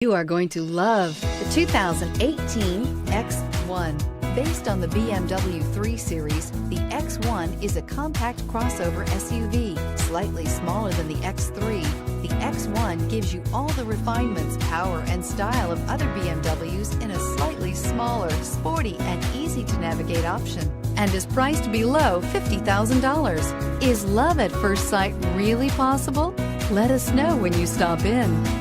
You are going to love the 2018 X1. Based on the BMW 3 Series, the X1 is a compact crossover SUV, slightly smaller than the X3. The X1 gives you all the refinements, power, and style of other BMWs in a slightly smaller, sporty, and easy-to-navigate option, and is priced below $50,000. Is love at first sight really possible? Let us know when you stop in.